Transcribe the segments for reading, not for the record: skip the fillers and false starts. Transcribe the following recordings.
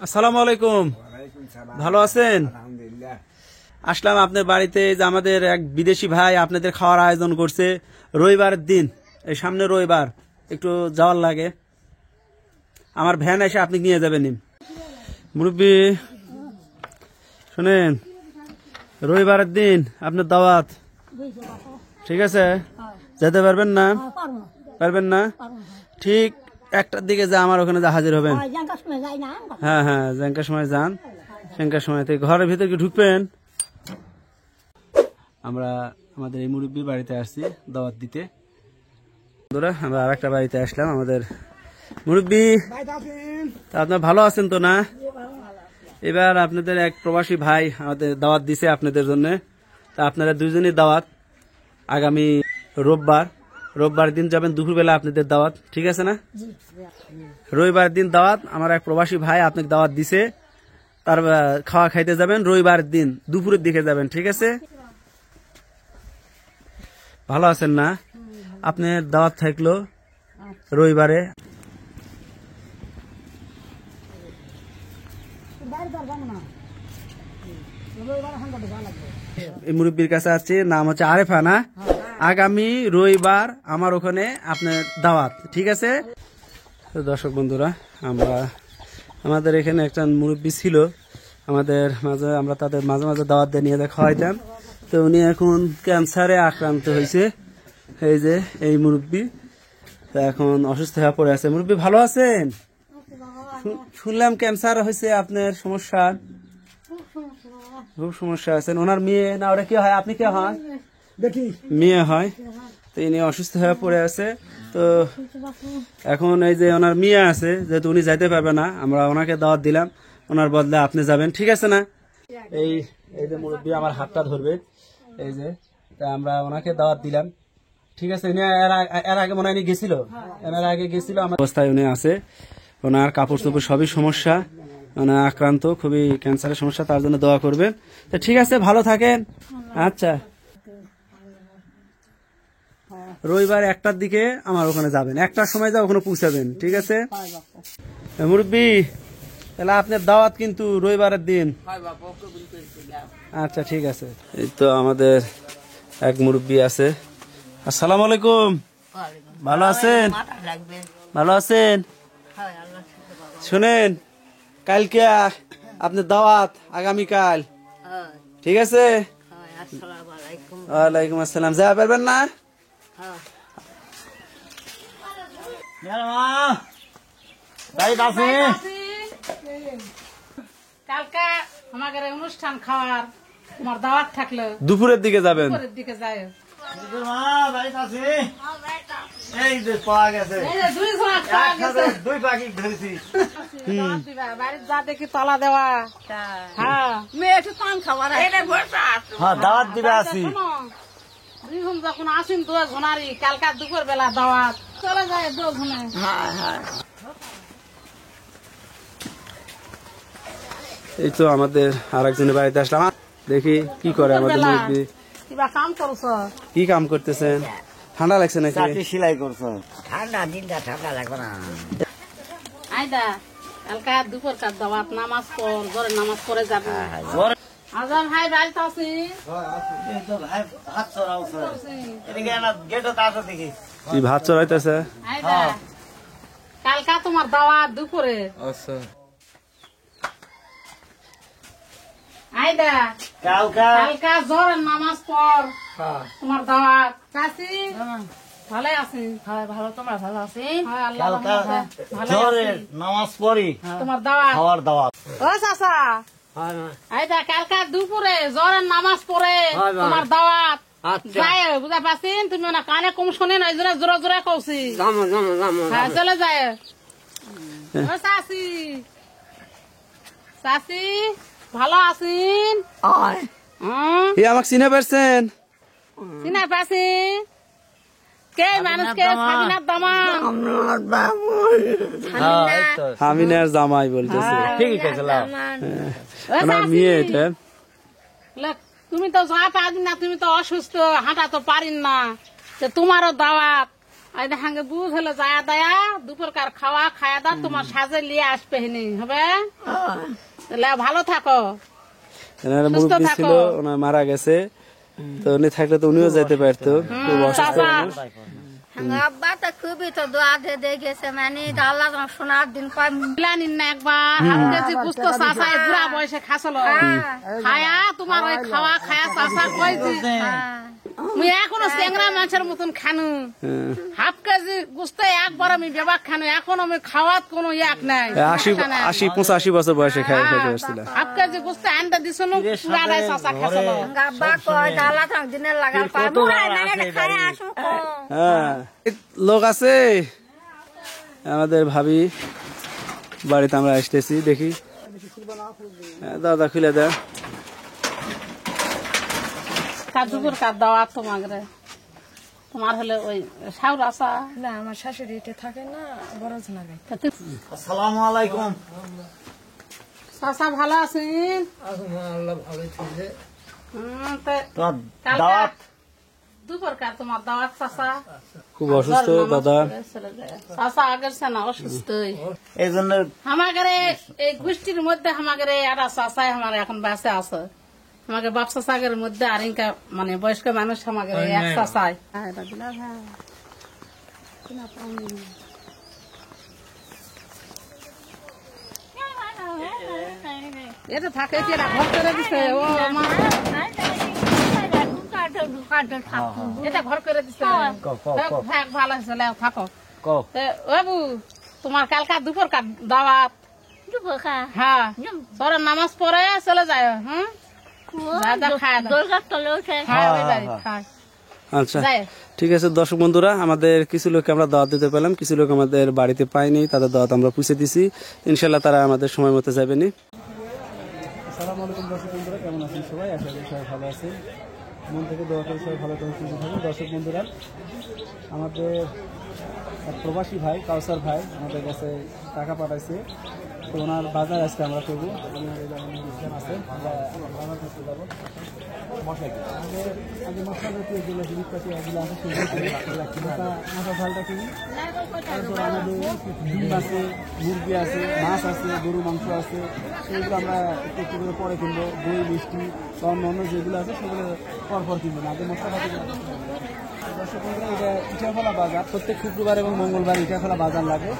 আসসালামু আলাইকুম। ভালো আছেন? আলহামদুলিল্লাহ। আসলাম আপনার বাড়িতে, যে আমাদের এক বিদেশি ভাই আপনাদের খাওয়ার আয়োজন করছে রবিবারের দিন, এই সামনে রবিবার, একটু যাওয়ার লাগে। আমার ভ্যান এসে আপনি নিয়ে যাবেন। মুরব্বী শুনেন, রবিবারের দিন আপনার দাওয়াত, ঠিক আছে? যেতে পারবেন না? পারবেন না? ঠিক একটার দিকে যা আমার ওখানে যা হাজির হবেন। হ্যাঁ হ্যাঁ, জ্যাঙ্কার সময় যান, জ্যাঙ্কার সময় থেকে ঘরের ভিতরে কি ঢুকবেন? আমরা আমাদের এই মুরব্বীর বাড়িতে আসছি দাওয়াত দিতে। বন্ধুরা, আমরা আর একটা বাড়িতে আসলাম। আমাদের মুরব্বী, আপনার ভালো আছেন তো না? এবার আপনাদের এক প্রবাসী ভাই আমাদের দাওয়াত দিছে আপনাদের জন্য। তা আপনারা দুজনই দাওয়াত আগামী রোববার দিন যাবেন, দুপুরবেলা আপনাদের দাওয়াত, ঠিক আছে না? রবিবার দিন দাওয়াত, আমার এক প্রবাসী ভাই আপনাকে দাওয়াত দিছে, তার খাওয়া খাইতে যাবেন। রবিবার দিন দুপুরের দিকে যাবেন, ঠিক আছে? ভালো আছেন না? আপনার দাওয়াত থাকলো রবিবারে। এই মুরব্বীর কাছে আছে, নাম হচ্ছে আরেফা না? আগামী রবিবার আমার ওখানে আপনার দাওয়াত, ঠিক আছে? দর্শক বন্ধুরা, আমাদের এখানে একটা মুরব্বী ছিল আমাদের মাঝে, আমরা তাদের মাঝে মাঝে দাওয়াত দিয়ে নিয়ে খাওয়াইতাম। তো উনি এখন ক্যান্সারে আক্রান্ত হয়েছে। এই যে এই মুরব্বী, তা এখন অসুস্থ হয়ে পড়ে আছে। মুরব্বী ভালো আছেন? শুনলাম ক্যান্সার হয়েছে আপনার, সমস্যা, খুব সমস্যা আছেন। ওনার মেয়ে না, ওরা কি হয়? আপনি কে হয়? মেয়ে হয়। তো ইনি অসুস্থ হয়ে পড়ে আছে। তো এখন এই যে ওনার মেয়ে আছে, যেহেতু উনি যাইতে পারবে না, আমরা ওনাকে দাওয়াত দিলাম, ওনার বদলে আপনি যাবেন, ঠিক আছে না? এই যে মুরব্বী আমার হাতটা ধরবে, এই যে, তা আমরা ওনাকে দাওয়াত দিলাম, ঠিক আছে? উনি এর আগে মনে হয় গেছিল, এর আগে গেছিল। আমার অবস্থায় উনি আছে, ওনার কাপড় চোপড় সবই সমস্যা, ওনার আক্রান্ত, খুবই ক্যান্সারের সমস্যা, তার জন্য দোয়া করবেন। তো ঠিক আছে, ভালো থাকেন। আচ্ছা, রবিবার 1টার দিকে আমার ওখানে যাবেন, 1টার সময় যা ওখানে পৌঁছাবেন, ঠিক আছে? মুরব্বী, তাহলে আপনার দাওয়াত কিন্তু রবিবারের দিন। আচ্ছা, ঠিক আছে। এই তো আমাদের এক মুরব্বী আছে। আসসালামু আলাইকুম। ভালো আছেন? ভালো আছেন? শুনেন, কালকে আপনার দাওয়াত, আগামীকাল, ঠিক আছে? ওয়ালাইকুম আসসালাম। যা পারবেন না? কালকে আমাদের অনুষ্ঠান খাওয়ার, তোমার দাওয়াত থাকলো, দুপুরের দিকে যাবেন। দুপুরের দিকে যায়। বাড়ির যা দেখি তলা দেওয়া। হ্যাঁ, দাওয়াত দিবে আসি। দুইজন যখন আসেন 2 জনারই, কালকা দুপুর বেলা দাওয়াত চলে যায় 2 জনে। এই তো আমাদের আর একজনের বাড়িতে আসলাম, দেখি কি করে আমাদের মুরব্বী। কিবা কাম করছো? কি কাম করতেছেন? ঠান্ডা লাগছে নাকি? সেলাই করছো? ঠান্ডা দিনটা ঠান্ডা লাগবে না। আইদা কালকা দুপুর কার দাওয়াত, নামাজ পড়, জোরে নামাজ পড়ে যাবে। আজান ভাই বাড়িতে আছি। কি ভাত চড়াইতেছে? আইদা কালকা তোমার দাওয়াত দুপুরে। আচ্ছা, আইদা কালকা জোরে নামাজ পড়, তোমার দাওয়াত। কাশি ভালো আছি? হ্যাঁ ভালো, তোমরা ভালো আছি? হ্যাঁ, আল্লাহ নামাজ পড়ি, তোমার দাওয়াত, খাওয়ার দাওয়াত। ও চাচা, আইদা কালকা দুপুরে জোরে নামাজ পড়ে তোমার দাওয়াত যায়, বুঝা পাচ্ছেন? তুমি না কানে কম শোনে না, এই জন্য জোরে জোরে কৌছি। হ্যাঁ, চলে যায়। ও চাচি, চাচি ভালো আছেন? আমাকে চিনে পারছেন? চিনা পাচ্ছি কে মানুষকে? স্বাধীনার দামান, হামিনার জামাই বলতেছে। ঠিক আছে, আমার মেয়ে এটা। তুমি তো যা পারি না, তুমি তো অসুস্থ, হাঁটা তো পারিন না, তোমারও দাওয়াত, এই দেখাঙ্গে দুধ হলে যায় দায়া দুপুরকার খাওয়া খায়া দা তোমার সাজে লিয়ে আসবে হিনি হবে তাহলে ভালো থাকো এনার সুস্থ মুরব্বী থাকো। ছিল ওনার মারা গেছে তো উনি থাকলে তো উনিও যেতে পারতো খুব অসুস্থ মানুষ। আব্বা তো খুবই তো দোয়া দিয়ে গেছে মানে আল্লাহ তোমার শোনার দিন পাই মিলানিন না একবার হাফ কেজি গুস্ত চাষা বুড়া বয়সে খাসলো খায়া তোমার ওই খাওয়া খায়া চাষা কইছি মুই এখনো চেংরা মাছের মতন খানু হ্যাঁ। হাফ কেজি গুস্ত একবার আমি বেবাক খানু এখন আমি খাওয়াত কোনো ইয়াক নাই 80-85 বছর বয়সে খাইতে পারছিল। হাফ কেজি গুস্ত আনতে দিছিল পুরাটাই চাষা খাসলো আব্বা কয় আল্লাহ তোমার দিনের লাগা পাই মুরাই মানে খাই আসুন হ্যাঁ লোক আছে আমাদের ভাবি বাড়িতে আমরা আসতেছি দেখি হ্যাঁ, দাদা খুলে দেয় কাজুপুর কার দাওয়া তোমার হলে ওই শাউর আসা না আমার শাশুড়ি এটা থাকে না বড় জনারে আসসালামু আলাইকুম। চাষা ভালো আছেন তোমার দাওয়াত দুপুর কার তোমার দাওয়াত চাষা খুব অসুস্থ দাদা চাষা আগের সে না অসুস্থ এই জন্য আমাদের এই গোষ্ঠীর মধ্যে আমাদের একটা চাষাই আমার এখন বাসে আছে আমাকে বাপ চাষাগের মধ্যে আর ইনকা মানে বয়স্ক মানুষ আমাদের এক চাষাই এটা থাকে কি এটা ঘর করে দিছে ও আমার এটা ঘর করে দিছে থাক ভালো হয়েছে লেও, থাকো কও তে, বাবু তোমার কালকা দুপুর কার দাওয়াত হ্যাঁ তোরা নামাজ পড়ে চলে যায় হ্যাঁ খায় ওই বাড়ি, খায়। আচ্ছা যায়। ঠিক আছে দর্শক বন্ধুরা আমাদের কিছু লোককে আমরা দাওয়াত দিতে পেলাম কিছু লোক আমাদের বাড়িতে পাইনি তাদের দাওয়াত আমরা পৌঁছে দিছি ইনশাল্লাহ তারা আমাদের সময় মতো যাবেনি। আসসালামু আলাইকুম দর্শক বন্ধুরা কেমন আছেন সবাই আশা করি সবাই ভালো আছেন মন থেকে দোয়া করে সবাই ভালো করে সুস্থ থাকুন। দর্শক বন্ধুরা আমাদের এক প্রবাসী ভাই কাউসার ভাই আমাদের কাছে টাকা পাঠাইছে তো ওনার বাজার আজকে আমরা করবো আছে আমরা বাজার করতে যাবো আগে মশলা জাতীয় যেগুলো জিনিসপাতি এগুলো আছে মাথা ঝালটা কিনি তারপর আমাদের ডিম আছে মুরগি আছে মাছ আছে গরু মাংস আছে সেগুলো আমরা একটু একটু করে পরে কিনবো দই মিষ্টি বা অন্য যেগুলো আছে সেগুলো পরপর কিনবো না আগে মশলাপাতি দর্শক বন্ধুরা এটা ইটাখোলা বাজার প্রত্যেক শুক্রবার এবং মঙ্গলবার ইটাখোলা বাজার লাগে।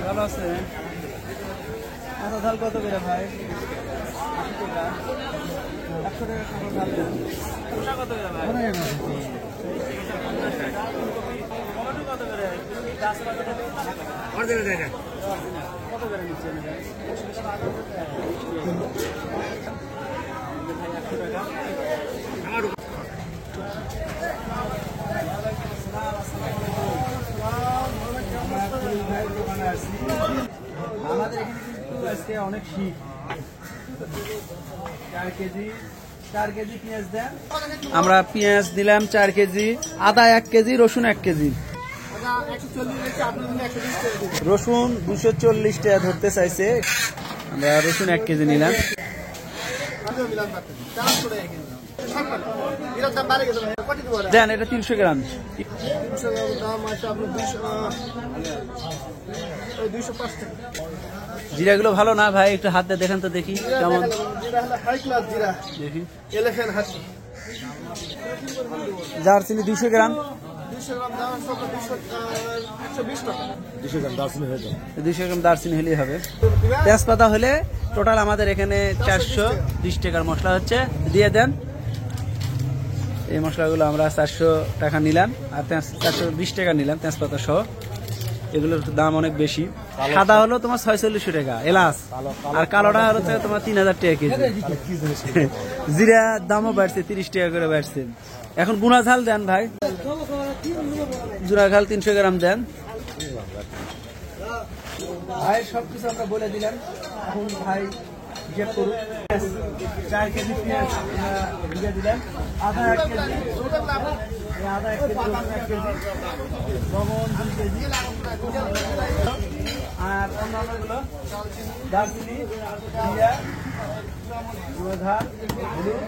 ভালো আছে মাথা ঝাল কত করে ভাই 80 টাকা 100 টাকা ঝাল দেন কত করে ভাই টমেটো কত করে গাছ কত করে কত করে নিচ্ছেন আমাদের এখানে কিন্তু আজকে অনেক শীত 4 কেজি পেঁয়াজ দেন আমরা পেঁয়াজ দিলাম 4 কেজি আদা 1 কেজি রসুন 1 কেজি রসুন 240 টাকা ধরতে চাইছে আমরা রসুন 1 কেজি নিলাম দেন এটা 300 গ্রাম জিরাগুলো ভালো না ভাই একটু হাত দিয়ে দেখেন তো দেখি কেমন দেখি দারচিনি 200 গ্রাম 200 গ্রাম দারচিনি হলেই হবে তেজপাতা হলে টোটাল আমাদের এখানে 420 টাকার মশলা হচ্ছে দিয়ে দেন এই মশলাগুলো আমরা 400 টাকা নিলাম আর 420 টাকা নিলাম তেজপাতা সহ এগুলোর দাম অনেক বেশি সাদা হলো তোমার 4600 টাকা এলাচ আর কালোটা হলো তোমার 3000 টাকা কেজি জিরা দামও বাড়ছে 30 টাকা করে বাড়ছে এখন গুনা ঝাল দেন ভাই জুরা ঝাল 300 গ্রাম দেন ভাই সবকিছু আমরা বলে দিলাম এখন ভাই হিসাব করুন 4 কেজি পেঁয়াজ দিয়ে দিলাম আদা 1 কেজি আদা 1 কেজি রসুন 1 কেজি লবণ 2 কেজি আর অন্যান্যগুলো দারচিনি জিরা আদা, হলুদ,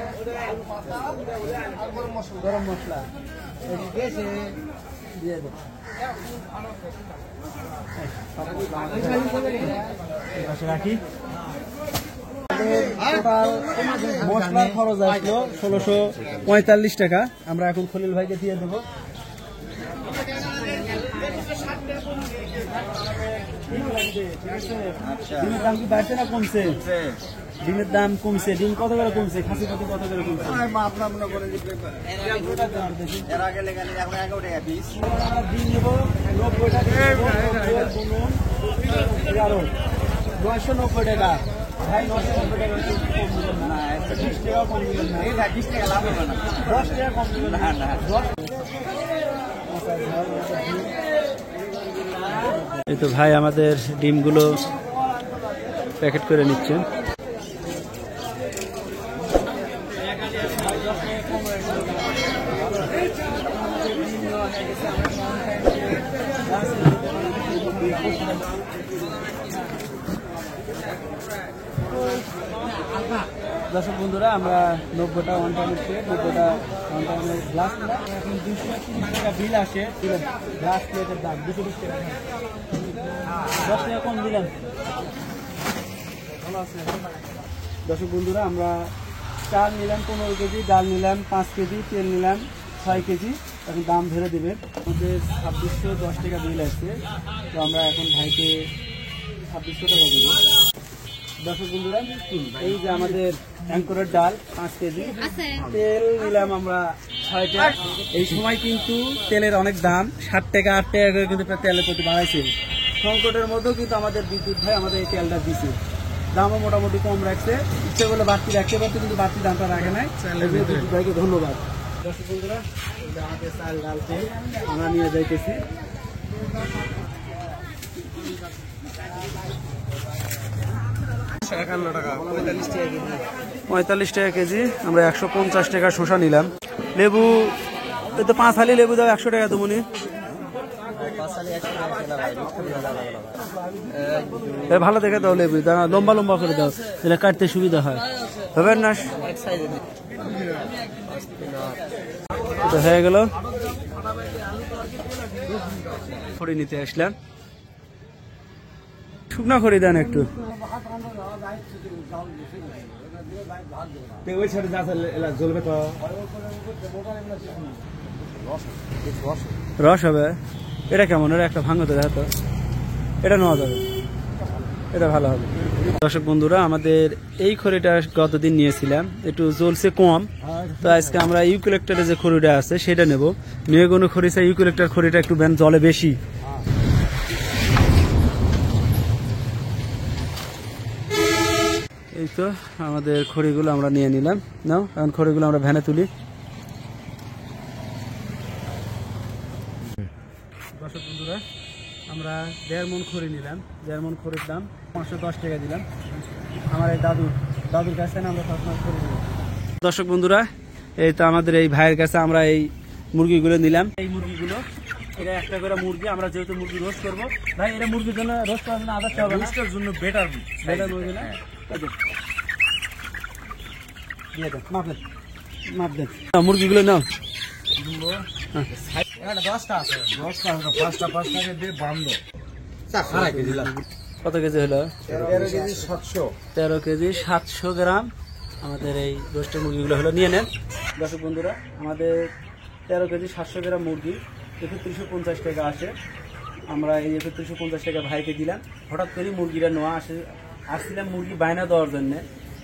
গরম মশলা দিয়ে দেবো। রাখি মশলার খরচ আসলো 1645 টাকা। আমরা এখন খলিল ভাইকে দিয়ে দেবো। ডিমের দাম কি বাড়ছে না কমছে? ডিমের দাম কমছে। ডিম কত করে কমছে? খাসি কত কত করে কমছে? ডিম নেবো 90 টাকা, 990 টাকা। ভাই 990 টাকা কম দিবেন না, 20 টাকা কম দিবেন না, 20 টাকা লাভ হবে না, 10 টাকা কম দিবেন না। এই তো ভাই আমাদের ডিমগুলো প্যাকেট করে নিচ্ছেন। দর্শক বন্ধুরা, আমরা 90টা ওয়ান টাইমের প্লেট, 90টা ওয়ান টাইমের গ্লাস নিলাম। এখন 230 টাকা বিল আসে। গ্লাস প্লেটের দাম 220 টাকা, 10 টাকা কম দিলেন। ভালো আছে। দর্শক বন্ধুরা, আমরা চাল নিলাম 15 কেজি, ডাল নিলাম 5 কেজি, তেল নিলাম 6 কেজি। এখন দাম ধরে দেবেন। আমাদের 2610 টাকা বিল আসছে। তো আমরা এখন ভাইকে 2600 টাকা দেবো। দর্শক বন্ধুরা, এই যে আমাদের অ্যাঙ্করের ডাল 5 কেজি, তেল নিলাম আমরা 6টা। এই সময় কিন্তু তেলের অনেক দাম, 7 টাকা 8 টাকা করে কিন্তু তেলের প্রতি বাড়াইছে। সংকটের মধ্যেও কিন্তু আমাদের বিদ্যুৎ ভাই আমাদের এই তেলটা দিচ্ছে। দামও মোটামুটি কম রাখছে। ইচ্ছে করলে বাড়তি রাখতে পারতো, কিন্তু বাড়তি দামটা রাখে নাই। বিদ্যুৎ ভাইকে ধন্যবাদ। দর্শক বন্ধুরা, আমাদের চাল ডাল তেল আমরা নিয়ে যাইতেছি। 45 টাকা কেজি। আমরা 150 টাকা শসা নিলাম। লেবু এই তো 5 হালি লেবু দাও, 100 টাকা তুমি। ভালো দেখে দাও লেবু, লম্বা লম্বা করে দাও, এটা কাটতে সুবিধা হয়। হবে না? তো হয়ে গেল। খড়ি নিতে আসলাম। শুকনা খড়ি দেন একটু। রস হবে। এটা কেমন? এটা একটা ভাঙতে দেখো, এটা নেওয়া যাবে, এটা ভালো হবে। দর্শক বন্ধুরা, আমাদের এই খড়িটা গতদিন নিয়েছিলাম, একটু জ্বলছে কম। তো আজকে আমরা ইউক্যালিপ্টাসের যে খড়িটা আছে সেটা নেব। নিয়ে কোনো খড়ি চাই, ইউক্যালিপ্টাস খড়িটা একটু জলে বেশি। এই তো আমাদের খড়িগুলো আমরা নিয়ে নিলাম। নাও, এখন খড়িগুলো আমরা ভ্যানে তুলি। দর্শক বন্ধুরা, আমরা 1.5 মণ খড়ি নিলাম। 1.5 মণ খড়ির দাম 510 টাকা দিলাম। আমার এই দাদুর কাছে আমরা সবসময় খড়ি নিলাম। দর্শক বন্ধুরা, এই তো আমাদের এই ভাইয়ের কাছে আমরা এই মুরগিগুলো নিলাম। এই মুরগিগুলো, এটা একটা করে মুরগি। আমরা যেহেতু মুরগি রোস্ট করবো, ভাই এটা মুরগির জন্য রোস্ট করার জন্য আদারটা হবে না? রোস্টের জন্য বেটার মুরগি না? দিয়ে দেন, মাপ দেন। মুরগিগুলো নাও। কত কেজি হলো? 13 কেজি 700 গ্রাম আমাদের এই রোস্টের মুরগিগুলো হলো। নিয়ে নেন। দর্শক বন্ধুরা, আমাদের 13 কেজি 700 গ্রাম মুরগি 3150 টাকা আসে। আমরা এই 3150 টাকা ভাইকে দিলাম। হঠাৎ করে মুরগিটা নেওয়া আসছিলাম মুরগি বায়না দেওয়ার জন্য,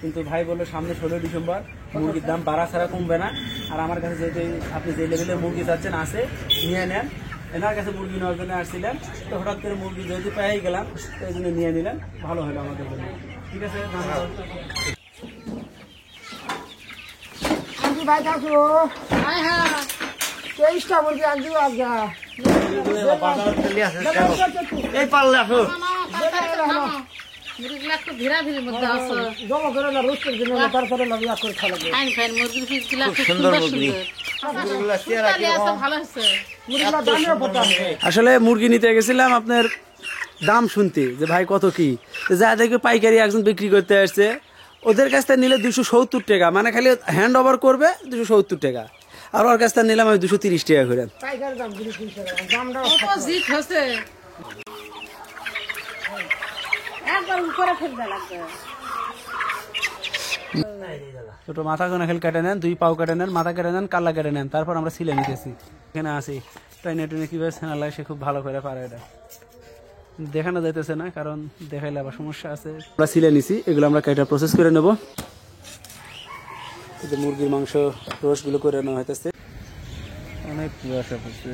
কিন্তু ভাই বললো সামনে 16 ডিসেম্বর মুরগির দাম বাড়া ছাড়া কমবে না। আর আমার কাছে যেহেতু আপনি যে লেভেলের মুরগি চাচ্ছেন আছে, নিয়ে নেন। এনার কাছে মুরগি নেওয়ার জন্য আসছিলাম, তো হঠাৎ করে মুরগি যেহেতু পেয়েই গেলাম, তো এই জন্য নিয়ে নিলাম। ভালো হলো আমাদের জন্য। ঠিক আছে, ভাই কাকু 23টা মুরগি আনছি আজকে। এই পারলে আসো। মুরগিগুলো একটু ভিড়াভিড়ির মধ্যে আছে। জমা করে না রোস্টের জন্য, তারপরে না ইয়া করে খাওয়া লাগে। ফাইন ফাইন মুরগির পিসগুলো খুব সুন্দর সুন্দর মুরগি। সুন্দর। সুতালি আছে, ভালো হয়েছে। মুরগিটা দামিও পড়তাম। আসলে মুরগি নিতে গেছিলাম আপনার দাম শুনতে, যে ভাই কত কি, যা দেখে পাইকারি একজন বিক্রি করতে আসছে, ওদের কাছ থেকে নিলে 270 টাকা, মানে খালি হ্যান্ড ওভার করবে 270 টাকা, আর ওর কাছ থেকে নিলাম আমি 230 টাকা করে। পাইকারি দাম 230 টাকা দামটাও কত জিত হচ্ছে একবার উপরে ফেলতে লাগবে। ছোট মাথা গোনা খালি কেটে নেন, 2 পাও কেটে নেন, মাথা কেটে নেন, কাল্লা কেটে নেন, তারপর আমরা সিলে নিতেছি। এখানে আসি টাইনে টুনে কিভাবে সেনা লাগে সে খুব ভালো করে পারে, এটা দেখানো যাইতেছে না কারণ দেখাইলে আবার সমস্যা আছে। আমরা সিলে নিছি, এগুলো আমরা কেটে প্রসেস করে নেব। এই যে মুরগির মাংস রোস্টগুলো করে নেওয়া হইতেছে। অনেক কুয়াশা পড়ছে,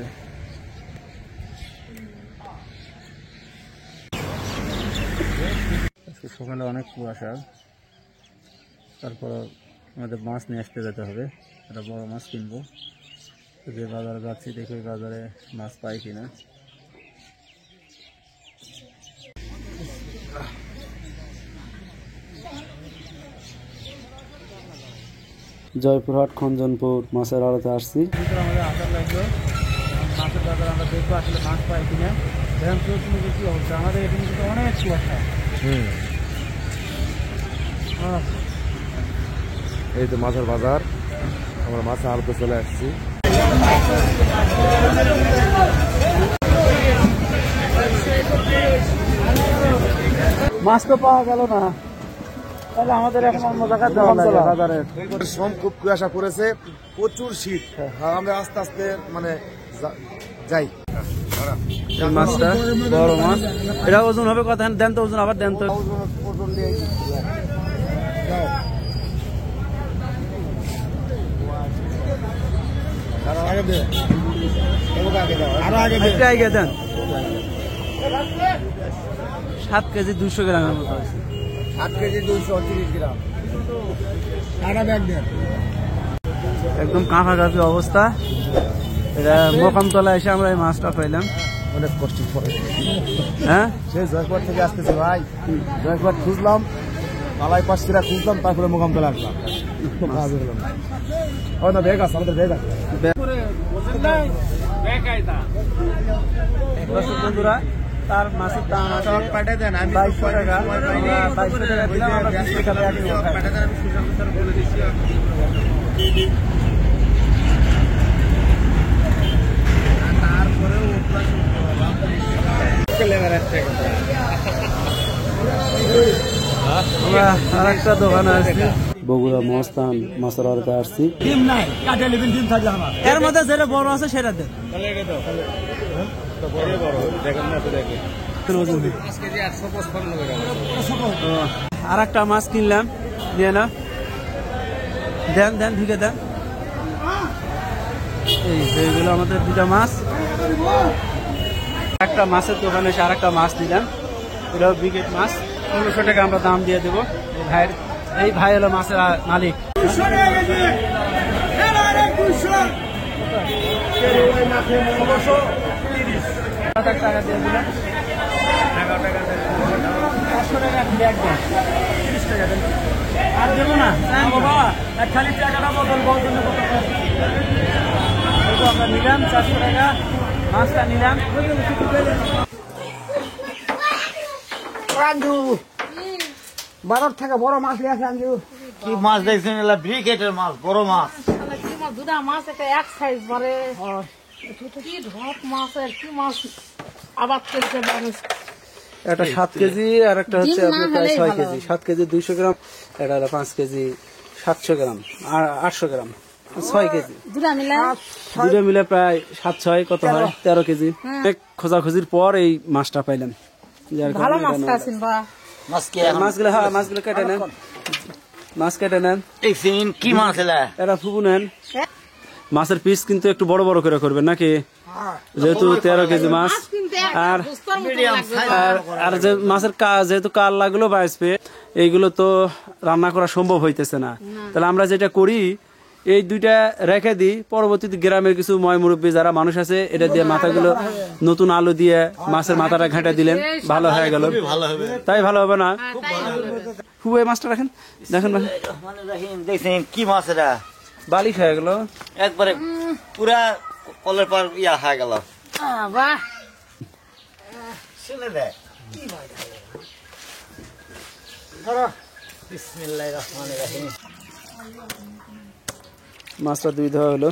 আজকে সকালে অনেক কুয়াশা। তারপর আমাদের মাছ নিয়ে আসতে যেতে হবে, একটা বড় মাছ কিনবো। যে বাজারে যাচ্ছি দেখি বাজারে মাছ পাই কিনা। জয়পুরহাট খঞ্জনপুর মাছের আড়তে আসছি। আমাদের আসার লাগলো মাছের বাজার, আমরা দেখবো আসলে মাছ পাই কিনা। এখন কি অবস্থা, আমাদের এখানে কিন্তু অনেক কুয়াশা। এই তো মাছের বাজার, আমরা মাছের আড়তে চলে আসছি। মাছ তো পাওয়া গেল না, তাহলে আমাদের এখন অন্য জায়গায় যাওয়া লাগে বাজারে। খুব কুয়াশা পড়েছে, প্রচুর শীত। আমরা আস্তে আস্তে মানে যাই। এই মাছটা বড় মাছ, এটা ওজন হবে কত? দেন তো ওজন, আবার দেন তো। ওজন দিয়ে আগে দেন। 7 কেজি 200 গ্রামের মতো আছে। 7 কেজি 230 গ্রাম। একদম কাঁপা কাঁপি অবস্থা। এটা মোকামতলা এসে আমরা এই মাছটা পাইলাম, অনেক কষ্ট পড়ে। হ্যাঁ সেই জয়পুর থেকে আসতেছি ভাই, জয়পুর খুঁজলাম, পালাই পাশিরা খুঁজলাম, তারপরে মোকামতলা আসলাম। ও না বেগ আছে, আমাদের বেগ আছে। বন্ধুরা, তার মাছের দাম আছে 2200 টাকা। 2200 টাকা দিলাম, আমরা 20 টাকা ব্যাগ নিয়ে আমরা আর একটা দোকানে আসছি, বগুড়া মস্তান মাছের আড়তে আসছি। এর মধ্যে যেটা বড় আছে সেটা দেন। আর একটা মাছ কিনলাম, দিয়ে না দেন দেন ঢুকে দেন। এইগুলো আমাদের 2টা মাছ। একটা মাছের দোকানে এসে আর একটা মাছ নিলাম, এটাও ব্রিগেড মাছ। 1500 টাকা আমরা দাম দিয়ে দেবো। এই ভাই হলো মাছের মালিক। টাকা দিয়ে দিলাম, 11 টাকা 500 টাকা ব্যাগ দেন, 30 টাকা দেন। আর দেবো না বাবা, খালি টাকাটা বদল বদল আমরা নিলাম 400 টাকা মাছটা নিলাম। বাজার থেকে বড় মাছ নিয়ে আসে আনজু। কি মাছ দেখছেন? এলা ব্রিকেটের মাছ, বড় মাছ। দুটা মাছ একটা এক সাইজ পরে, কি ঢপ মাছের কি মাছ আবাদ করছে মানুষ। একটা 7 কেজি আর একটা হচ্ছে আপনার প্রায় 6 কেজি। 7 কেজি 200 গ্রাম, এটা হলো 5 কেজি 700 গ্রাম আর 800 গ্রাম, 6 কেজি। দুটা মিলে প্রায় 7-6 কত হয় 13 কেজি। অনেক খোঁজাখুঁজির পর এই মাছটা পাইলাম। ভালো মাছ খাচ্ছেন বা মাছগুলো, হ্যাঁ মাছগুলো কেটে নেন, মাছ কেটে নেন। কি মাছ এলা? এরা ফুবু নেন। মাছের পিস কিন্তু একটু বড় বড় করে করবেন নাকি, যেহেতু 13 কেজি মাছ। আর আর যে মাছের যেহেতু কাল্লা গুলো বাঁচবে, এইগুলো তো রান্না করা সম্ভব হইতেছে না। তাহলে আমরা যেটা করি, এই 2টা রেখে দিই, পরবর্তীতে গ্রামের কিছু ময় মুরব্বী যারা মানুষ আছে, এটা দিয়ে মাথাগুলো নতুন আলু দিয়ে মাছের মাথাটা ঘাঁটা দিলেন, ভালো হয়ে গেল। তাই ভালো হবে না? খুব এই মাছটা রাখেন, দেখেন দেখছেন কি মাছ এটা? বালি হয়ে গেল একবারে, পুরা কলের পর ইয়া হয়ে গেল। বাহ, শুনে দে মাছটা দুই ধোয়া হলো।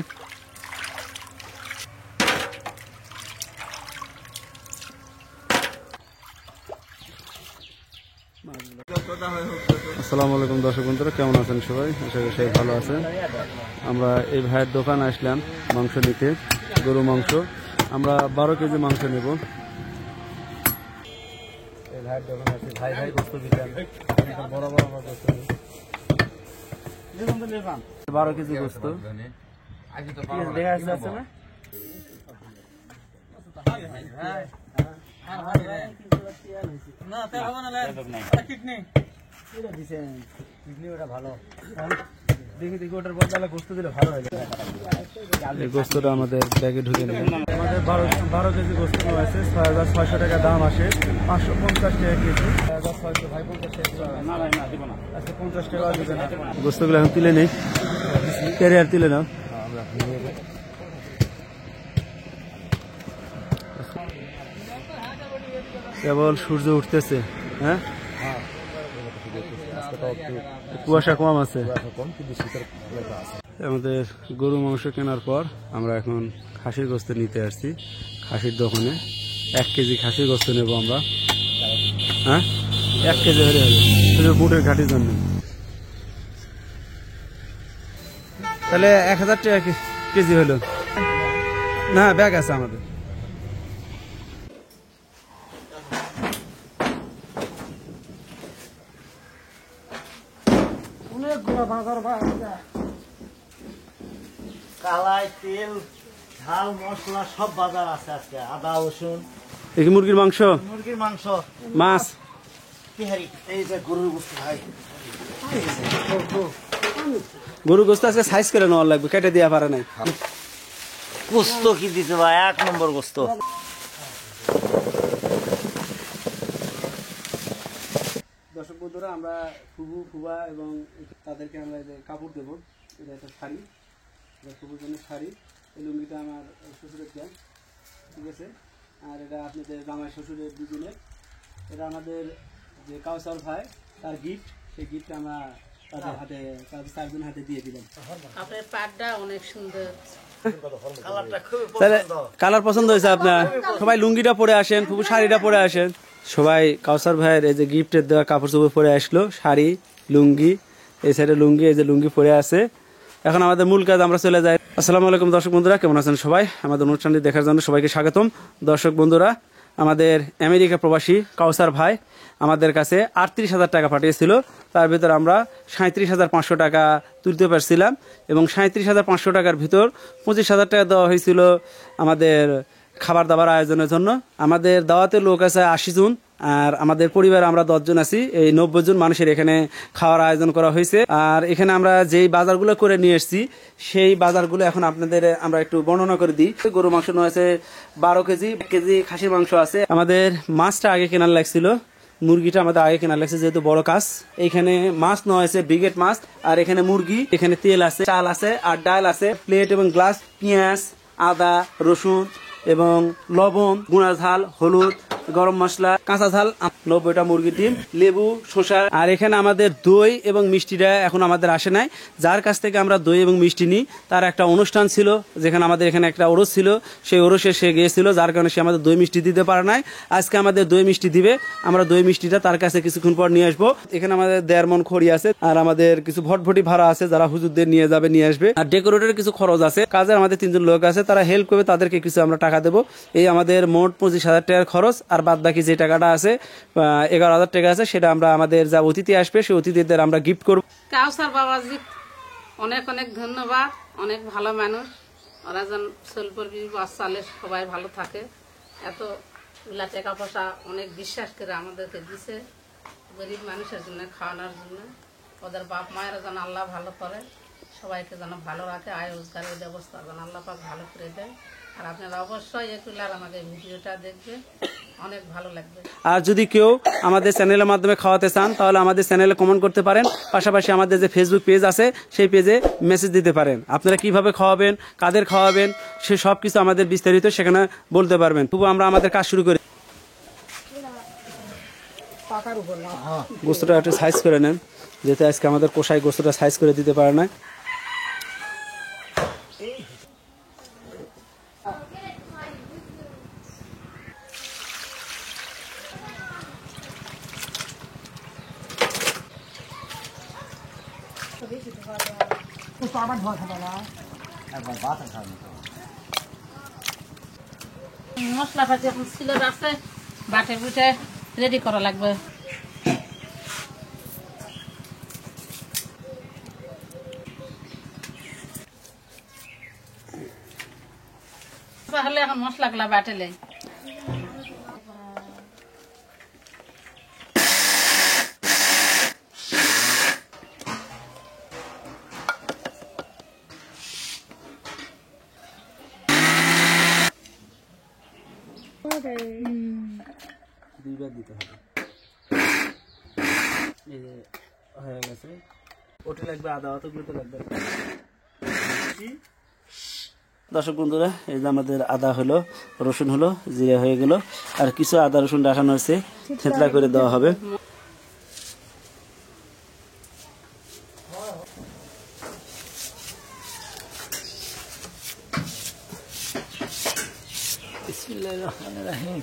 আসসালামু আলাইকুম দর্শক বন্ধুরা, কেমন আছেন সবাই? আশা করি সবাই ভালো আছেন। আমরা এই ভাইয়ের দোকানে আসলাম মাংস নিতে, গরু মাংস। আমরা 12 কেজি মাংস নেব। এই ভাইয়ের দোকানে আছে, ভাই গোস্ত দিচ্ছেন, বড় বড় গোস্ত 12 কেজি গোস্ত দেখা যাচ্ছে না? দেখি ওটার বদলে গোস্ত দিলে ভালো হয়। এই গোস্তটা আমাদের ব্যাগে ঢুকে নেবে। আমাদের 12 কেজি গোস্ত আছে, 6600 টাকা দাম আসে, 550 টাকা কেজি। 600 ভাই 50 টাকা আজকে 50 টাকা দিবেন। গোস্তগুলো এখন তুলে নেই, ক্যারিয়ার তুলে নাও। কেবল সূর্য উঠতেছে, হ্যাঁ কুয়াশা কম আছে। আমাদের গরু মাংস কেনার পর আমরা এখন খাসির গোস্ত নিতে আসছি খাসির দোকানে। 1 কেজি খাসির গোস্ত নেব আমরা। হ্যাঁ 1 কেজি হলে হবে, শুধু বুটের ঘাটির জন্য। তাহলে 1000 টাকা কেজি হলো না? ব্যাগ আছে আমাদের। কালাই, তেল, ঝাল, মশলা সব বাজার আছে আজকে। আদা, রসুন, দেখি মুরগির মাংস, মুরগির মাংস, মাছ, তিহারি, এই যে গরুর গোস্ত ভাই। গরু গোস্ত আজকে সাইজ করে নেওয়ার লাগবে, কেটে দেওয়া পারে নাই। গোস্ত কি দিতে ভাই, 1 নম্বর গোস্ত। দর্শক বন্ধুরা, আমরা ফুবু ফুবা এবং তাদেরকে আমরা যে কাপড় দেবো, এটা একটা শাড়ি, এটা ফুবুর জন্য শাড়ি। এই লুঙ্গিটা আমার শ্বশুরের দেন, ঠিক আছে। আর এটা আপনাদের জামাই শ্বশুরের দুজনের। এটা আমাদের যে কাউসার ভাই তার গিফট, সেই গিফটটা আমরা তাদের হাতে, তাদের 4 জনের হাতে দিয়ে দিলাম। আপনার পাটটা অনেক সুন্দর। কালারটা খুবই তাহলে পছন্দ। কালার পছন্দ হয়েছে আপনার? সবাই লুঙ্গিটা পরে আসেন, ফুবু শাড়িটা পরে আসেন। সবাই কাউসার ভাইয়ের এই যে গিফটের দেওয়া কাপড় চোপড় পরে আসলো, শাড়ি, লুঙ্গি, এই সাইডে লুঙ্গি, এই যে লুঙ্গি পরে আছে। এখন আমাদের মূল কাজ, আমরা চলে যাই। আসসালামু আলাইকুম দর্শক বন্ধুরা, কেমন আছেন সবাই? আমাদের অনুষ্ঠানটি দেখার জন্য সবাইকে স্বাগতম। দর্শক বন্ধুরা, আমাদের আমেরিকা প্রবাসী কাউসার ভাই আমাদের কাছে 38,000 টাকা পাঠিয়েছিল। তার ভিতর আমরা 37,500 টাকা তুলতে পারছিলাম এবং 37,500 টাকার ভিতর 25,000 টাকা দেওয়া হয়েছিল আমাদের খাবার দাবার আয়োজনের জন্য। আমাদের দাওয়াতের লোক আছে 80 জন, আর আমাদের পরিবারে আমরা 10 জন আছি। এই 90 জন মানুষের এখানে খাওয়ার আয়োজন করা হয়েছে। আর এখানে আমরা যেই বাজারগুলো করে নিয়ে এসেছি, সেই বাজারগুলো এখন আপনাদের আমরা একটু বর্ণনা করে দিই। গরু মাংস আছে 12 কেজি, 1 কেজি খাসির মাংস আছে। আমাদের মাছটা আগে কেনার লাগছিল, মুরগিটা আমাদের আগে কেনার লাগছে, যেহেতু বড় কাজ। এখানে মাছ নেওয়া হয়েছে ব্রিগেড মাছ, আর এখানে মুরগি, এখানে তেল আছে, চাল আছে, আর ডাল আছে, প্লেট এবং গ্লাস, পেঁয়াজ, আদা, রসুন এবং লবণ, গুঁড়া ঝাল, হলুদ, গরম মশলা, কাঁচা ঝাল, 90টা মুরগির ডিম, লেবু, শসা। আর এখানে আমাদের দই এবং মিষ্টিটা এখন আমাদের আসে নাই। যার কাছ থেকে আমরা দই এবং মিষ্টি নিই, তার একটা অনুষ্ঠান ছিল, যেখানে আমাদের এখানে একটা ওরস ছিল, সেই ওরসে সে গিয়েছিল, যার কারণে সে আমাদের দই মিষ্টি দিতে পারে নাই। আজকে আমাদের দই মিষ্টি দিবে, আমরা দই মিষ্টিটা তার কাছে কিছুক্ষণ পর নিয়ে আসবো। এখানে আমাদের 1.5 মণ খড়ি আছে, আর আমাদের কিছু ভটভটি ভাড়া আছে, যারা হুজুরদের নিয়ে যাবে, নিয়ে আসবে। আর ডেকোরেটের কিছু খরচ আছে, কাজে আমাদের 3 জন লোক আছে, তারা হেল্প করবে, তাদেরকে কিছু আমরা টাকা দেবো। এই আমাদের মোট 25,000 টাকার খরচ। আর বাদ বাকি যে টাকাটা আছে 11,000 টাকা আছে, সেটা আমরা আমাদের যা অতিথি আসবে সেই অতিথিদের আমরা গিফট করব। কাউসার বাবাজি অনেক অনেক ধন্যবাদ, অনেক ভালো মানুষ। ওরা যেন সোলপুরবি বাচ্চালে সবাই ভালো থাকে। এতগুলা টাকা পয়সা অনেক বিশ্বাস করে আমাদেরকে দিছে, গরিব মানুষের জন্য, খাওয়ানোর জন্য। ওদের বাপ মায়েরা যেন আল্লাহ ভালো করে, সবাইকে যেন ভালো রাখে, আয় রোজগারের ব্যবস্থা যেন আল্লাহ পাক ভালো করে দেয়। আর আপনারা অবশ্যই একটু আমাদের ভিডিওটা দেখবেন, অনেক ভালো লাগবে। আর যদি কেউ আমাদের চ্যানেলের মাধ্যমে খাওয়াতে চান, তাহলে আমাদের চ্যানেলে কমেন্ট করতে পারেন। পাশাপাশি আমাদের যে ফেসবুক পেজ আছে, সেই পেজে মেসেজ দিতে পারেন। আপনারা কিভাবে খাওয়াবেন, কাদের খাওয়াবেন, সে সব কিছু আমাদের বিস্তারিত সেখানে বলতে পারবেন। তবু আমরা আমাদের কাজ শুরু করি। পাকার উপর না গোস্তটা একটু সাইজ করে নেন, যেহেতু আজকে আমাদের কষাই গোস্তটা সাইজ করে দিতে পারে না। তো আবার ধোয়া খাবে না একবার বাতা খাবে তো মশলা পাতি এখন ছিল আছে, বাটে বুটে রেডি করা লাগবে। তাহলে এখন মশলাগুলা বাটেলে দুইবার দিতে হবে। এই যে হয়ে গেছে, ওটা লাগবে আদা, অতগুলো তো লাগবে। দর্শক বন্ধুরা, এই যে আমাদের আদা হলো, রসুন হলো, জিরা হয়ে গেল, আর কিছু আদা রসুন রাখানো হয়েছে, থেতলা করে দেওয়া হবে। বিসমিল্লাহির রহমানির রহিম।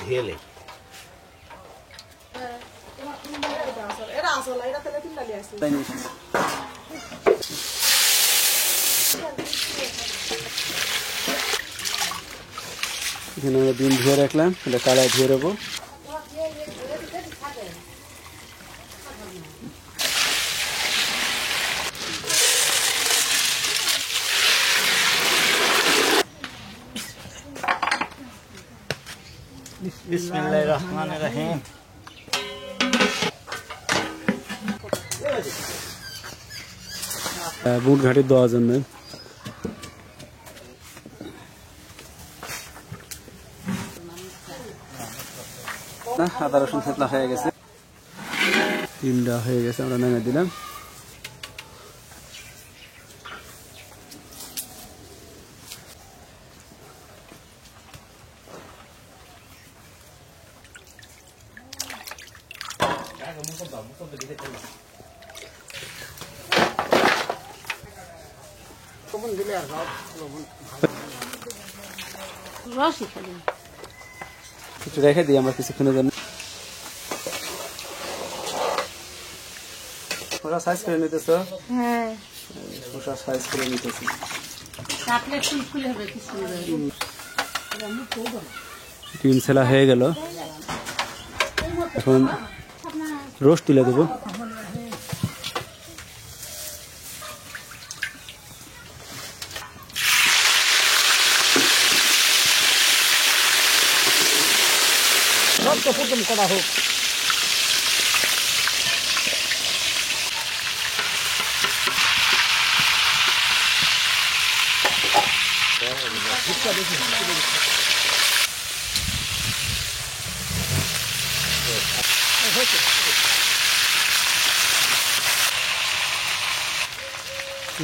ঢেলে তাই নিয়ে এসো। এখানে আমরা ডিম ধুয়ে রাখলাম, এটা কালায় ধুয়ে রাখবো। বিসমিল্লাহির রহমানির রহিম। বুট ঘাটি দেওয়ার জন্য আদা রসুন থেতলা হয়ে গেছে, ডিমটা হয়ে গেছে, আমরা নামিয়ে দিলাম। রসই খালি একটু রেখে দিই আমরা কিছুক্ষণের জন্য। ওরা সাইজ করে নিতেছ? হ্যাঁ ওরা সাইজ করে নিতেছি। কাটলে ফুলফুলে হবে কি সুন্দর। ডিম ছেলা হয়ে গেল, এখন রোস্ট তুলে দেবো। সব তো প্রথম করা হোক।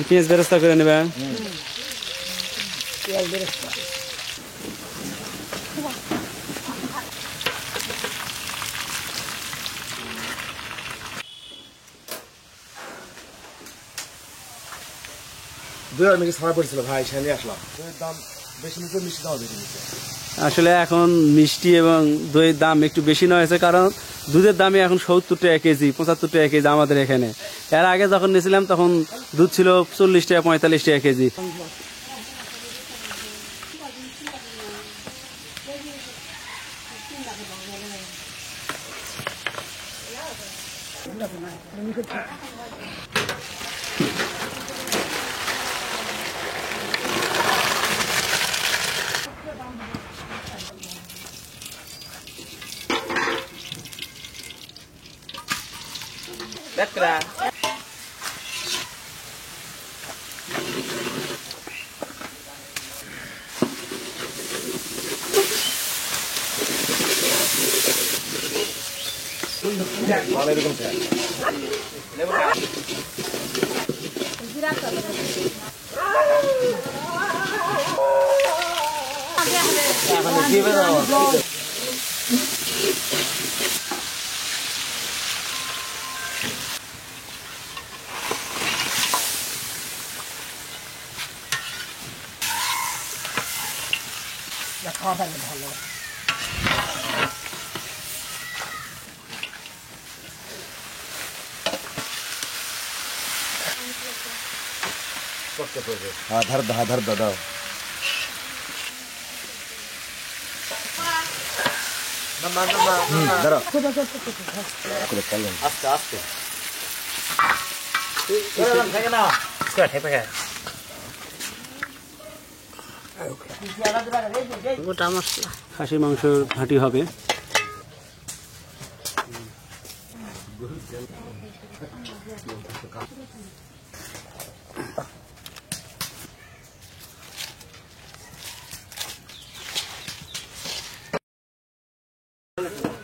পেঁয়াজ বেরেস্তা করে নেবেন। পেঁয়াজ বেরেস্তা দুই আর মিষ্টি ছাড়া পড়েছিল ভাই, সেখানে আসলাম। দইয়ের দাম বেশি নিচ্ছে, মিষ্টি দাম বেশি নিচ্ছে। আসলে এখন মিষ্টি এবং দইয়ের দাম একটু বেশি নেওয়া হয়েছে, কারণ দুধের দামই এখন 70 টাকা কেজি, 75 টাকা কেজি আমাদের এখানে। এর আগে যখন নিয়েছিলাম তখন দুধ ছিল 40 টাকা 45 টাকা কেজি। ভালো এরকম চাই। হ্যাঁ ধার দাও ধরো আস্তে আস্তে গোটা মশলা খাসি মাংস ঘাঁটি হবে।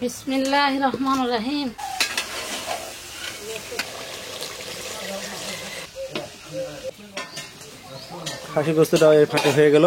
বিসমিল্লাহির রহমানির রহিম। খাসি গোস্তটা এই ফাটে হয়ে গেল।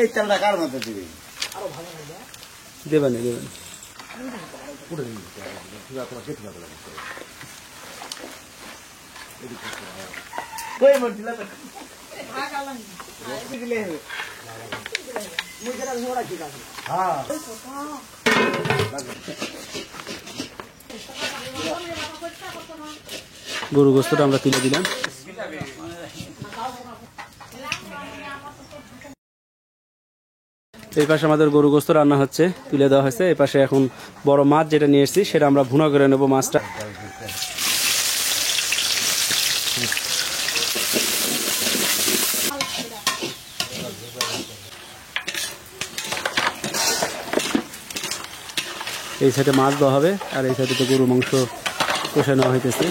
এই তেলটা কার মধ্যে দিবি? দেবেন কই মরছিল তো? হ্যাঁ গরু গোস্তটা আমরা তুলে দিলাম। এই পাশে আমাদের গরু গোস্ত রান্না হচ্ছে, তুলে দেওয়া হয়েছে। এই পাশে এখন বড় মাছ যেটা নিয়ে এসেছি সেটা আমরা ভুনা করে নেব। মাছটা এই সাইডে মাছ দেওয়া হবে, আর এই সাইডে তো গরু মাংস কষে নেওয়া হইতেছে।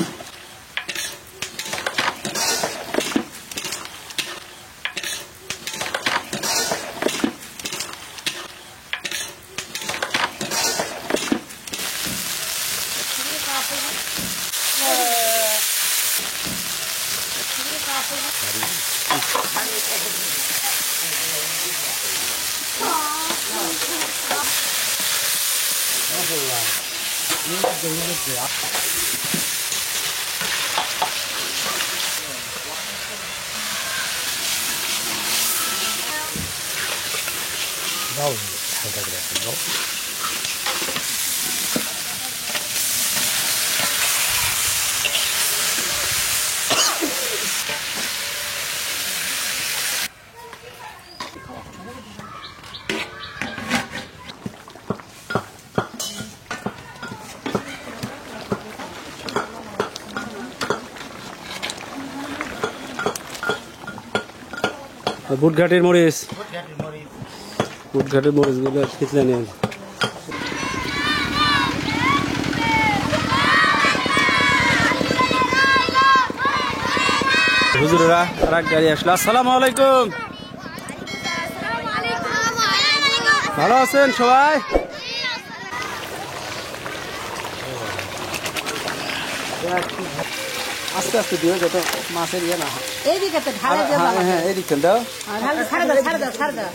বুটঘাটের মরিচ, বুটঘাটের মরিচ গুলো খিচলে নেন। হুজুরেরা আর এক গাড়ি আসলো। আসসালামু আলাইকুম, ভালো আছেন সবাই? আস্তে আস্তে দিও যত মাছের ইয়ে না হয়। এইদিকে তো ঢালে দিয়ে হ্যাঁ হ্যাঁ এই দিকটা দাও। ছাড়ে দাও ছাড়ে দাও ছাড়ে দাও।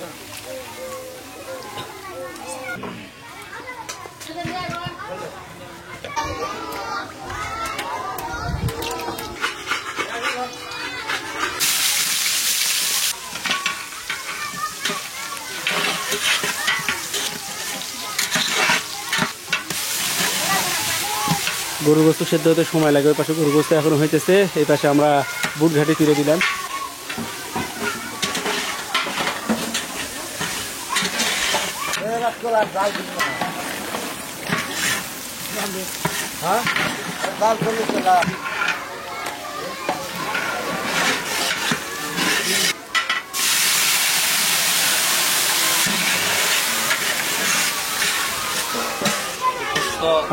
গরু গোস্ত সেদ্ধ হতে সময় লাগে। ওই পাশে গরু গোস্ত এখনো হইতেছে, এই পাশে আমরা বুট ঘাটি তুলে দিলাম।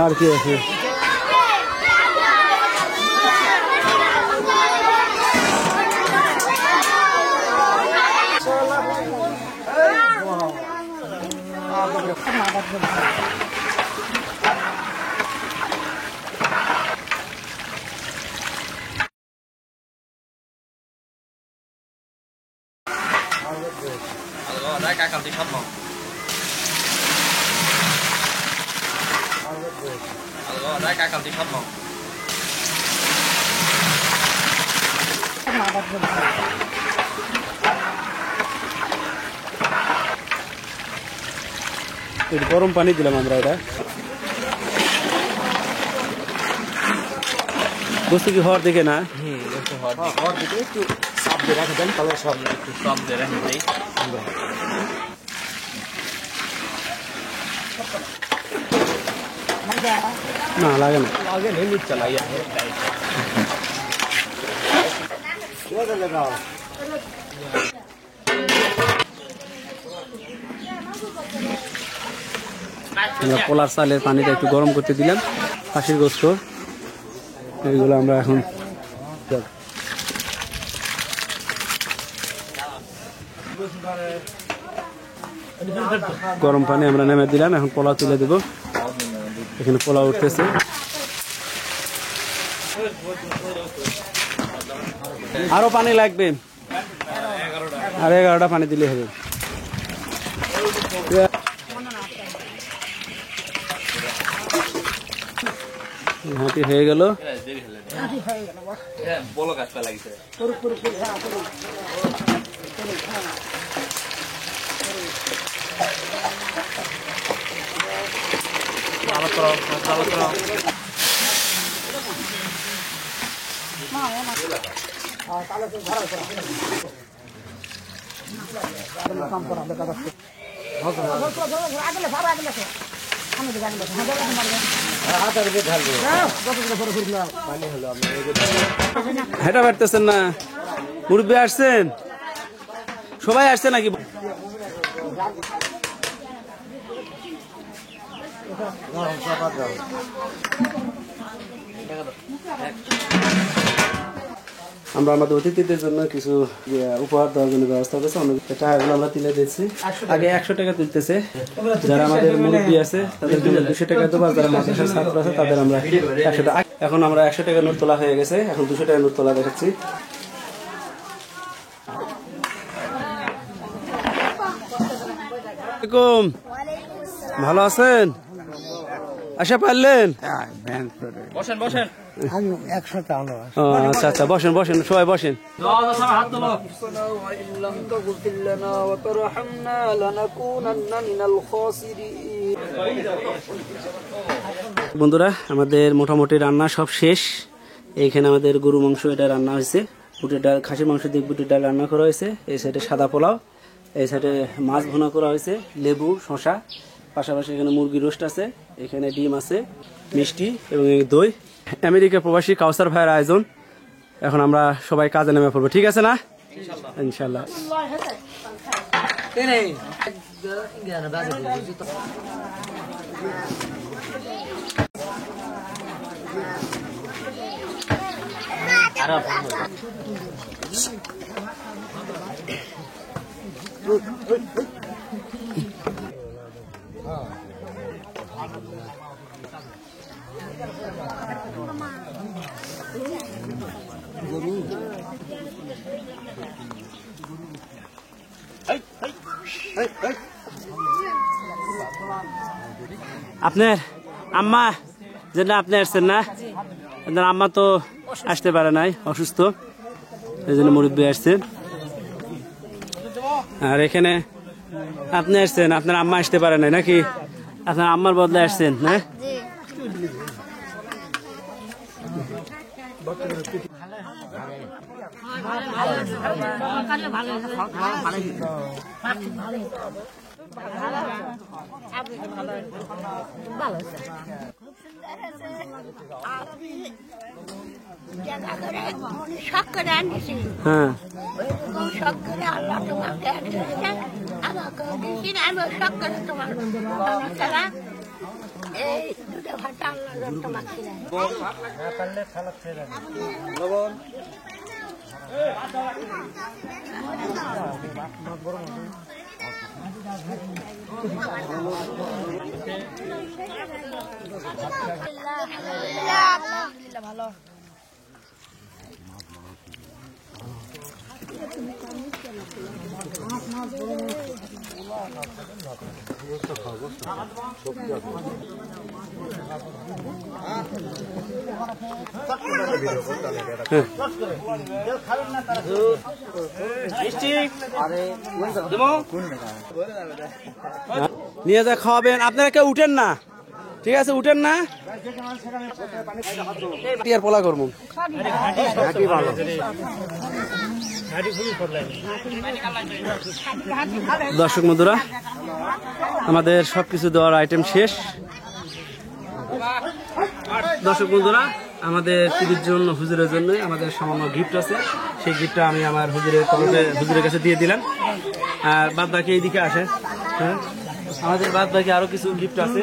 আর কি আছে? গরম পানি দিলাম আমরা, এটা বস্তু কি হওয়ার দিকে না? হওয়ার দিকে একটু চাপ দিয়ে রাখে দেন, তাহলে সব একটু চাপ দিয়ে রাখে দেয়। না লাগে না। আগে লিমিট চালাই আমরা পোলার চালের পানিটা একটু গরম করতে দিলাম। খাসির গোস্ত এইগুলো আমরা এখন গরম পানি আমরা নেমে দিলাম। এখন পোলাও তুলে দেব। এখানে পোলাও উঠতেছে। আরো পানি লাগবে, আর 11টা পানি দিলে হবে। হাঁটি হয়ে গেল। হেঁটা পারতেছেন না? মুরব্বী আসছেন? সবাই আসছে নাকি? আমরা আমাদের অতিথিদের জন্য কিছু উপহার দেওয়ার জন্য ব্যবস্থা করেছি। অনেক টাকাগুলো আমরা তুলে দিচ্ছি। আগে 100 টাকা তুলতেছে। যারা আমাদের মুরব্বী আছে তাদের জন্য 200 টাকা দেবো, যারা মাদ্রাসার ছাত্র আছে তাদের আমরা 100 টাকা। এখন আমরা 100 টাকা নোট তোলা হয়ে গেছে। এখন 200 টাকা নোট তোলা দেখাচ্ছি। ভালো আছেন? আশা পারলেন? বসেন বসেন। আমি 100 টা আনো। আচ্ছা আচ্ছা, বসেন বসেন, সবাই বসেন। হাত তোলো। বন্ধুরা, আমাদের মোটামুটি রান্না সব শেষ। এইখানে আমাদের গরু মাংস এটা রান্না হয়েছে, বুটের ডাল, খাসির মাংস দিয়ে বুটের ডাল রান্না করা হয়েছে। এই সাইডে সাদা পোলাও, এই সাইডে মাছ ভুনা করা হয়েছে, লেবু, শশা, পাশাপাশি এখানে মুরগি রোস্ট আছে, এখানে ডিম আছে, মিষ্টি এবং দই। আমেরিকা প্রবাসী কাউসার ভাইয়ের আয়োজন। এখন আমরা সবাই কাজে নেমে পড়বো, ঠিক আছে না? ইনশাল্লাহ। আপনার আম্মা যেন আপনি আসছেন না, আপনার আম্মা তো আসতে পারে নাই, অসুস্থ, এই জন্য মুরব্বী আসছেন। আর এখানে আপনি আসছেন, আপনার আম্মা আসতে পারে নাই নাকি? আপনার আম্মার বদলে আসছেন না? হ্যাঁ, এই ভালো নিয়ে যা খাওয়াবেন। আপনারা কেউ উঠেন না, ঠিক আছে? উঠেন না, টিয়ার পোলা করবো। দর্শক বন্ধুরা, আমাদের সবকিছু দেওয়ার আইটেম শেষ। দর্শক বন্ধুরা, আমাদের টিভির জন্য, হুজুরের জন্য আমাদের সামান্য গিফট আছে। সেই গিফটটা আমি আমার হুজুরের কাছে দিয়ে দিলাম। আর বাদ বাকি এইদিকে আসে। হ্যাঁ, আমাদের বাদ বাকি আরো কিছু গিফট আছে,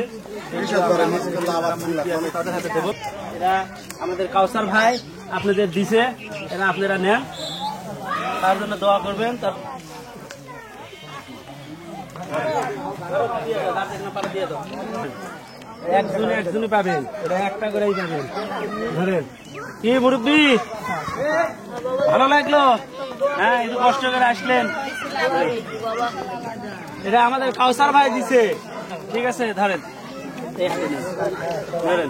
তাদের হাতে দেবো। এরা আমাদের কাউসার ভাই আপনাদের দিছে, এরা আপনারা নেন, তার জন্য দোয়া করবেন। তার একজনে পাবেন, এটা একটা করেই পাবেন। ধরেন কি মুরব্বী, ভালো লাগলো? হ্যাঁ, একটু কষ্ট করে আসলেন। এটা আমাদের কাউসার ভাই দিছে, ঠিক আছে? ধরেন ধরেন।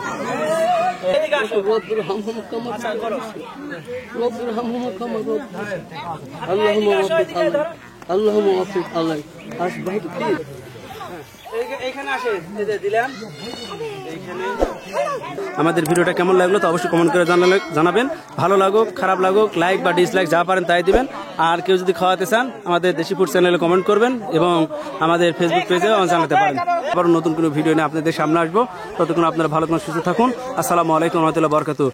আমাদের ভিডিওটা কেমন লাগলো তো অবশ্যই কমেন্ট করে জানাবেন। ভালো লাগুক খারাপ লাগুক, লাইক বা ডিসলাইক যা পারেন তাই দিবেন। আর কেউ যদি খাওয়াতে চান আমাদের দেশি ফুড চ্যানেলে কমেন্ট করবেন এবং আমাদের ফেসবুক পেজেও জানাতে পারেন। আবার নতুন কোনো ভিডিও নিয়ে আপনাদের সামনে আসবো। ততক্ষণ আপনারা ভালো করে সুস্থ থাকুন। আসসালামু আলাইকুম ওয়া রাহমাতুল্লাহি ওয়া বারাকাতুহু।